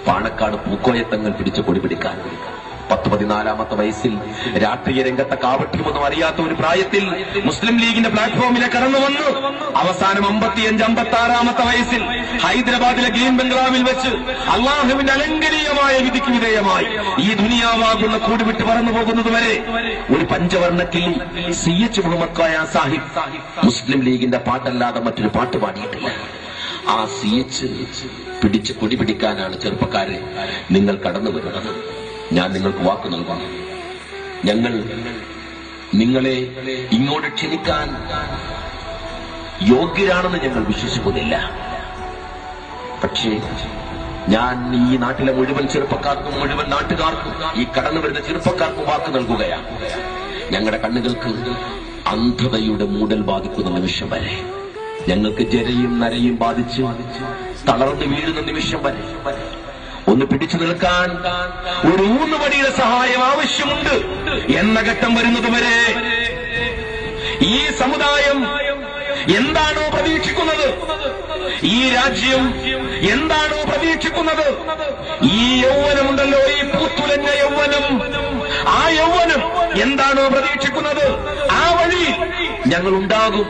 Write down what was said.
പാണക്കാട് പൂക്കോയത്തങ്ങൾ പിടിച്ച് കൊടി പിടിക്കാൻ 14 വയസ്സിൽ രാഷ്ട്രീയ രംഗത്തെ കാവട്യമൊന്നും അറിയാത്ത ഒരു പ്രായത്തിൽ മുസ്ലിം ലീഗിന്റെ പ്ലാറ്റ്ഫോമിലെ കടന്നു വന്നു. അവസാനം 55-56 വയസ്സിൽ ഹൈദരാബാദിലെ ഗ്രീൻ ബംഗ്ലാവിൽ വെച്ച് അള്ളാഹുവിന്റെ അലങ്കരീയമായ വിധിക്ക് വിധേയമായി ഈ ദുനിയാവാകുന്ന കൂടി വിട്ട് പറന്നു പോകുന്നതുവരെ ഒരു പഞ്ചവർണ്ണ കിളി CH മുഹമ്മദ് കോയ സാഹിബ് മുസ്ലിം ലീഗിന്റെ പാട്ടല്ലാതെ മറ്റൊരു പാട്ട് പാടിയിട്ടില്ല. ആ CH പിടിച്ച് കൊടി പിടിക്കാനാണ് ചെറുപ്പക്കാരെ നിങ്ങൾ കടന്നു വരുന്നത്. ഞാൻ നിങ്ങൾക്ക് വാക്ക് നൽകുന്നു. ഞങ്ങൾ നിങ്ങളെ ഇങ്ങോട്ട് ക്ഷണിക്കാൻ യോഗ്യരാണെന്ന് ഞങ്ങൾ വിശ്വസിക്കുന്നില്ല. പക്ഷേ ഞാൻ ഈ നാട്ടിലെ മുഴുവൻ ചെറുപ്പക്കാർക്കും മുഴുവൻ നാട്ടുകാർക്കും ഈ കടന്നു വരുന്ന ചെറുപ്പക്കാർക്കും വാക്ക് നൽകുകയാണ്. ഞങ്ങളുടെ കണ്ണുകൾക്ക് അന്ധതയുടെ മൂടൽ ബാധിക്കുന്ന നിമിഷം വരെ, ഞങ്ങൾക്ക് ജരയും നരയും ബാധിച്ച് തളർന്നു വീഴുന്ന നിമിഷം വരെ ഒന്ന് പിടിച്ചു നിൽക്കാൻ ഒരു ഊന്നുവടിയുടെ സഹായം ആവശ്യമുണ്ട് എന്ന ഘട്ടം വരുന്നതുവരെ ഈ സമുദായം എന്താണോ പ്രതീക്ഷിക്കുന്നത്, ഈ രാജ്യം എന്താണോ പ്രതീക്ഷിക്കുന്നത്, ഈ യൗവനമുണ്ടല്ലോ, ഈ പൂത്തുലഞ്ഞ യൗവനം, ആ യൗവനം എന്താണോ പ്രതീക്ഷിക്കുന്നത് ആ വഴി ഞങ്ങൾ ഉണ്ടാകും.